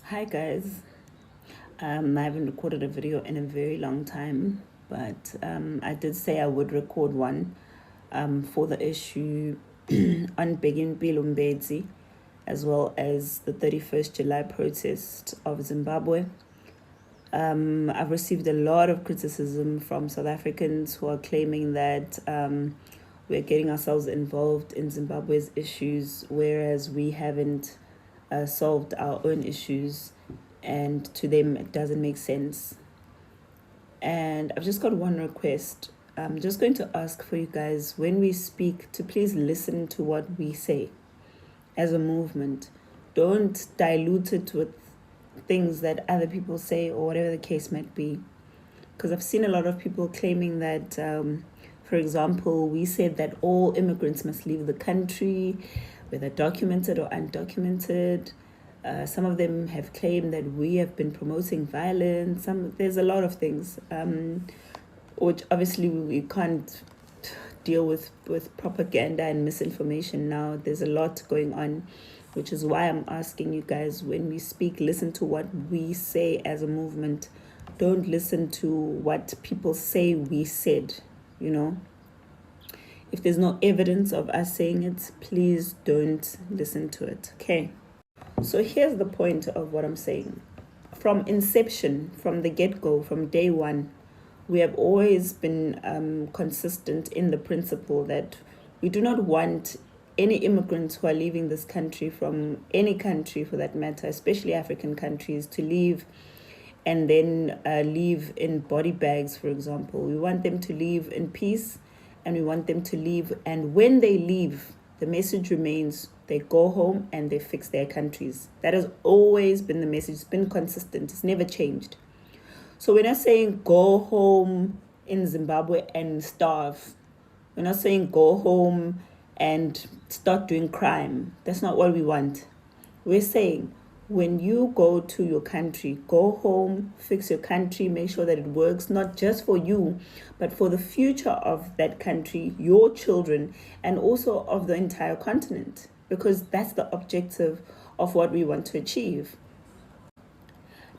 Hi guys. I haven't recorded a video in a very long time, but I did say I would record one for the issue on Begin Bilumbedzi, as well as the 31st July protest of Zimbabwe. I've received a lot of criticism from South Africans who are claiming that we're getting ourselves involved in Zimbabwe's issues, whereas we haven't solved our own issues, and to them it doesn't make sense. And I've just got one request. I'm just going to ask for you guys, when we speak, to please listen to what we say as a movement. Don't dilute it with things that other people say or whatever the case might be. Because I've seen a lot of people claiming that, for example, we said that all immigrants must leave the country, whether documented or undocumented. Some of them have claimed that we have been promoting violence. There's a lot of things, which obviously we can't deal with propaganda and misinformation now. There's a lot going on, which is why I'm asking you guys, when we speak, listen to what we say as a movement. Don't listen to what people say we said, you know. If there's no evidence of us saying it, please don't listen to it, okay? So here's the point of what I'm saying. From inception, from the get-go, from day one, we have always been consistent in the principle that we do not want any immigrants who are leaving this country, from any country for that matter, especially African countries, to leave and then leave in body bags, for example. We want them to leave in peace, and we want them to leave. And when they leave, the message remains: they go home and they fix their countries. That has always been the message. It's been consistent. It's never changed. So we're not saying go home in Zimbabwe and starve. We're not saying go home and start doing crime. That's not what we want. We're saying, when you go to your country, go home, fix your country, make sure that it works, not just for you, but for the future of that country, your children, and also of the entire continent, because that's the objective of what we want to achieve.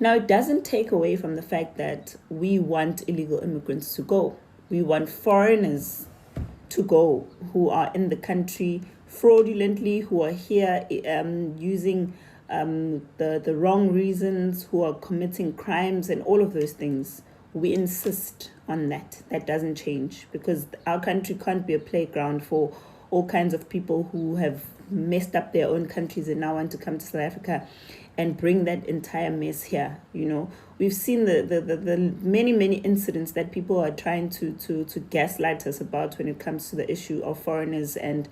Now, it doesn't take away from the fact that we want illegal immigrants to go. We want foreigners to go who are in the country fraudulently, who are here using the wrong reasons, who are committing crimes and all of those things. We insist on that. That doesn't change, because our country can't be a playground for all kinds of people who have messed up their own countries and now want to come to South Africa and bring that entire mess here. You know, we've seen the many incidents that people are trying to gaslight us about when it comes to the issue of foreigners and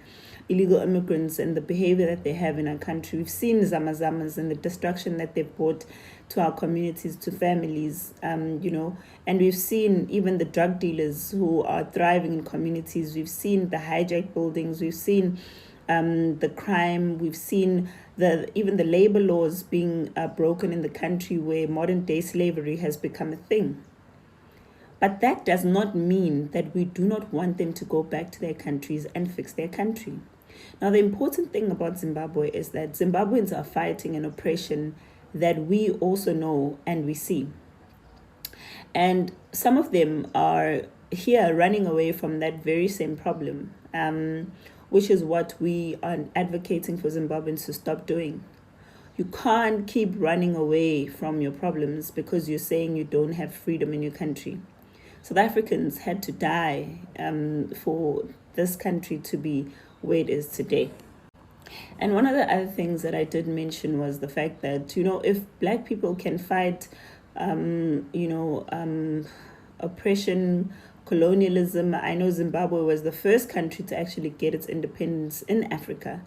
illegal immigrants and the behavior that they have in our country. We've seen zamazamas and the destruction that they've brought to our communities, to families, you know, and we've seen even the drug dealers who are thriving in communities. We've seen the hijacked buildings. We've seen the crime. We've seen even the labor laws being broken in the country, where modern day slavery has become a thing. But that does not mean that we do not want them to go back to their countries and fix their country. Now, the important thing about Zimbabwe is that Zimbabweans are fighting an oppression that we also know and we see. And some of them are here running away from that very same problem, which is what we are advocating for Zimbabweans to stop doing. You can't keep running away from your problems because you're saying you don't have freedom in your country. South Africans had to die for this country to be where it is today. And one of the other things that I did mention was the fact that, you know, if Black people can fight, oppression, colonialism. I know Zimbabwe was the first country to actually get its independence in Africa.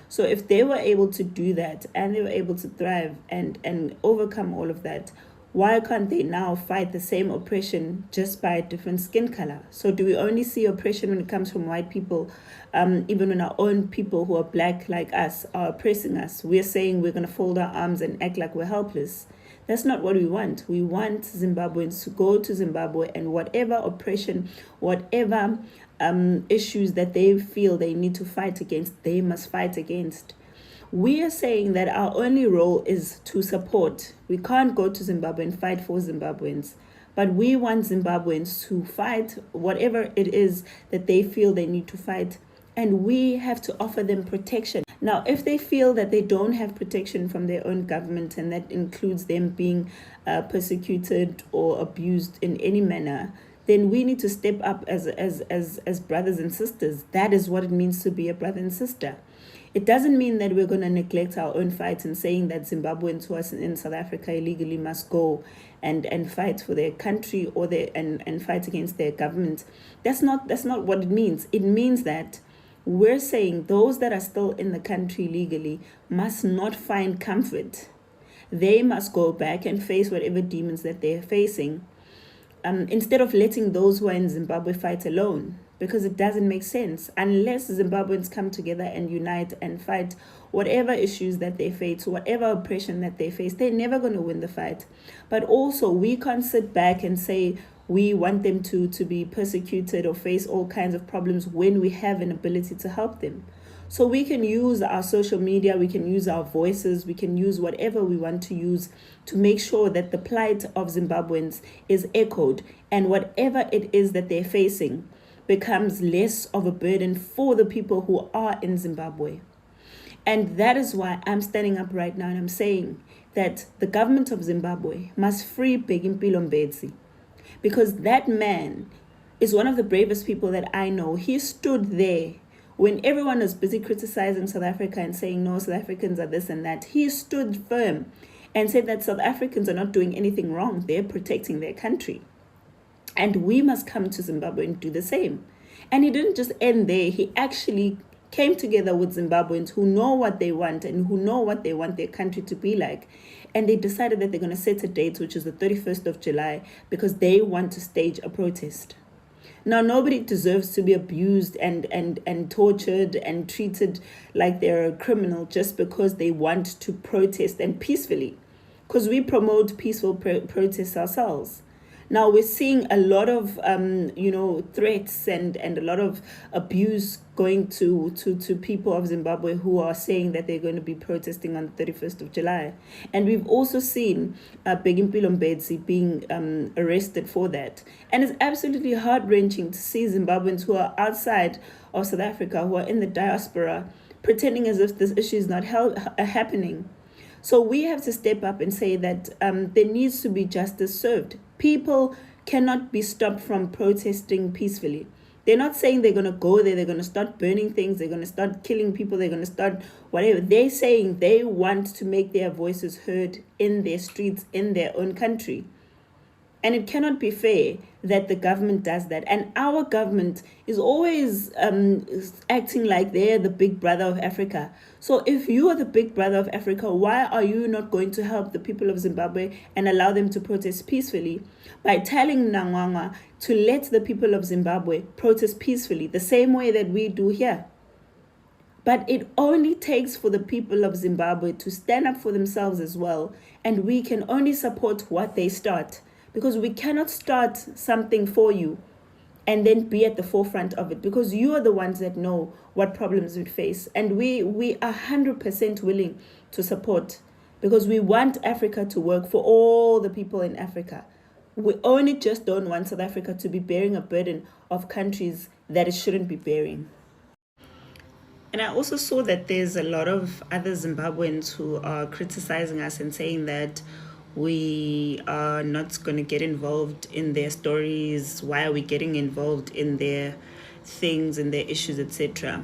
So if they were able to do that, and they were able to thrive and overcome all of that, why can't they now fight the same oppression just by a different skin color? So do we only see oppression when it comes from white people, even when our own people who are Black like us are oppressing us? We're saying we're going to fold our arms and act like we're helpless. That's not what we want. We want Zimbabweans to go to Zimbabwe, and whatever oppression, whatever issues that they feel they need to fight against, they must fight against. We are saying that our only role is to support. We can't go to Zimbabwe and fight for Zimbabweans, but we want Zimbabweans to fight whatever it is that they feel they need to fight, and we have to offer them protection. Now, if they feel that they don't have protection from their own government, and that includes them being persecuted or abused in any manner, then we need to step up as brothers and sisters. That is what it means to be a brother and sister. It doesn't mean that we're going to neglect our own fight and saying that Zimbabweans who are in South Africa illegally must go and fight for their country or and fight against their government. That's not what it means. It means that we're saying those that are still in the country legally must not find comfort. They must go back and face whatever demons that they're facing, instead of letting those who are in Zimbabwe fight alone, because it doesn't make sense. Unless Zimbabweans come together and unite and fight whatever issues that they face, whatever oppression that they face, they're never going to win the fight. But also, we can't sit back and say we want them to be persecuted or face all kinds of problems when we have an ability to help them. So we can use our social media, we can use our voices, we can use whatever we want to use to make sure that the plight of Zimbabweans is echoed, and whatever it is that they're facing becomes less of a burden for the people who are in Zimbabwe. And that is why I'm standing up right now and I'm saying that the government of Zimbabwe must free Begimpilo Mbedzi, because that man is one of the bravest people that I know. He stood there when everyone was busy criticizing South Africa and saying, no, South Africans are this and that. He stood firm and said that South Africans are not doing anything wrong. They're protecting their country. And we must come to Zimbabwe and do the same. And he didn't just end there. He actually came together with Zimbabweans who know what they want and who know what they want their country to be like. And they decided that they're going to set a date, which is the 31st of July, because they want to stage a protest. Now, nobody deserves to be abused and tortured and treated like they're a criminal just because they want to protest and peacefully, because we promote peaceful protests ourselves. Now, we're seeing a lot of, threats and a lot of abuse going to people of Zimbabwe who are saying that they're going to be protesting on the 31st of July. And we've also seen Begimpilo Mbedzi being arrested for that. And it's absolutely heart-wrenching to see Zimbabweans who are outside of South Africa, who are in the diaspora, pretending as if this issue is not happening. So we have to step up and say that there needs to be justice served. People cannot be stopped from protesting peacefully. They're not saying they're going to go there, they're going to start burning things, they're going to start killing people, they're going to start whatever. They're saying they want to make their voices heard in their streets, in their own country. And it cannot be fair that the government does that. And our government is always acting like they're the big brother of Africa. So if you are the big brother of Africa, why are you not going to help the people of Zimbabwe and allow them to protest peacefully by telling Nangwanga to let the people of Zimbabwe protest peacefully the same way that we do here? But it only takes for the people of Zimbabwe to stand up for themselves as well. And we can only support what they start. Because we cannot start something for you and then be at the forefront of it, because you are the ones that know what problems we face. And we are 100% willing to support, because we want Africa to work for all the people in Africa. We only just don't want South Africa to be bearing a burden of countries that it shouldn't be bearing. And I also saw that there's a lot of other Zimbabweans who are criticizing us and saying that we are not going to get involved in their stories. Why are we getting involved in their things and their issues, etc.?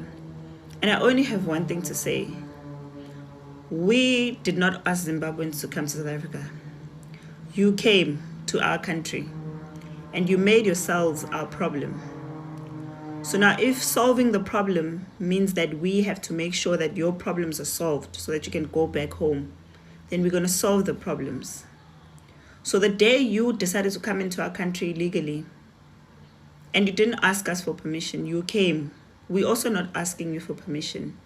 And I only have one thing to say. We did not ask Zimbabweans to come to South Africa. You came to our country and you made yourselves our problem. So now if solving the problem means that we have to make sure that your problems are solved so that you can go back home, then we're going to solve the problems. So the day you decided to come into our country illegally and you didn't ask us for permission, you came. We're also not asking you for permission.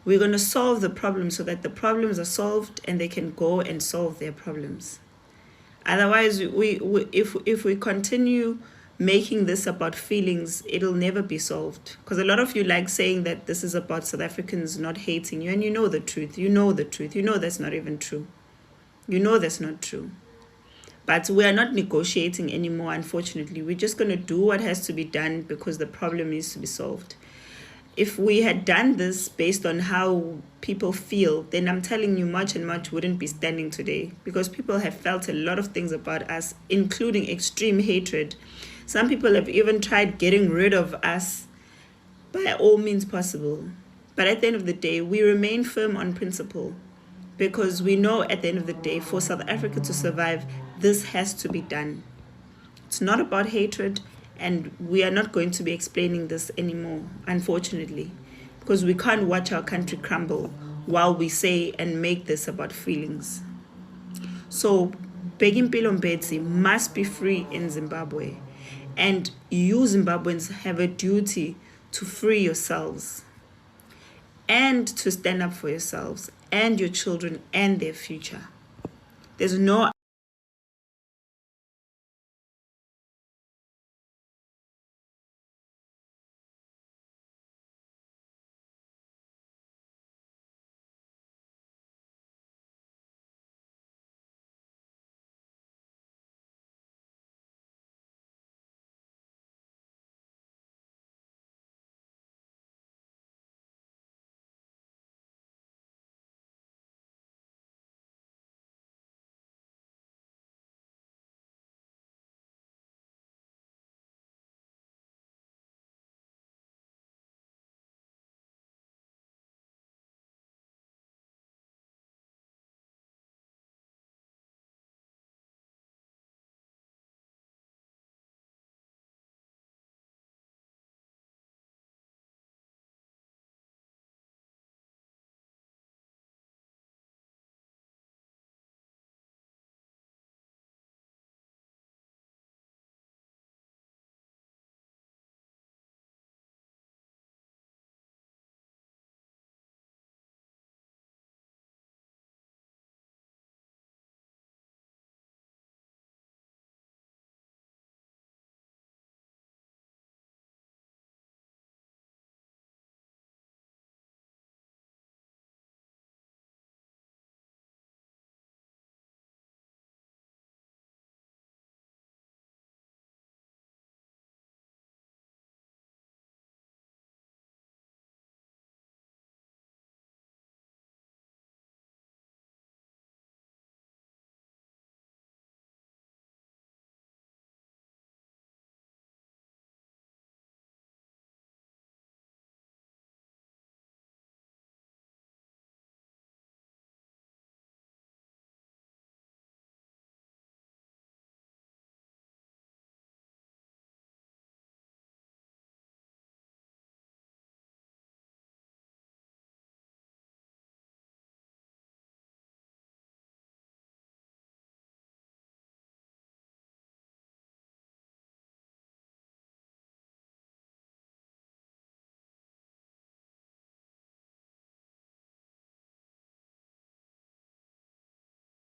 We're going to solve the problems so that the problems are solved and they can go and solve their problems. Otherwise, if we continue making this about feelings, it'll never be solved. Because a lot of you like saying that this is about South Africans not hating you, and you know the truth. You know the truth. You know that's not even true. You know that's not true. But we are not negotiating anymore, unfortunately. We're just going to do what has to be done because the problem needs to be solved. If we had done this based on how people feel, then I'm telling you much and much wouldn't be standing today, because people have felt a lot of things about us, including extreme hatred. Some people have even tried getting rid of us by all means possible. But at the end of the day, we remain firm on principle, because we know at the end of the day, for South Africa to survive, this has to be done. It's not about hatred, and we are not going to be explaining this anymore, unfortunately, because we can't watch our country crumble while we say and make this about feelings. So Begimpilo Mbetsi must be free in Zimbabwe, and you Zimbabweans have a duty to free yourselves and to stand up for yourselves and your children and their future. There's no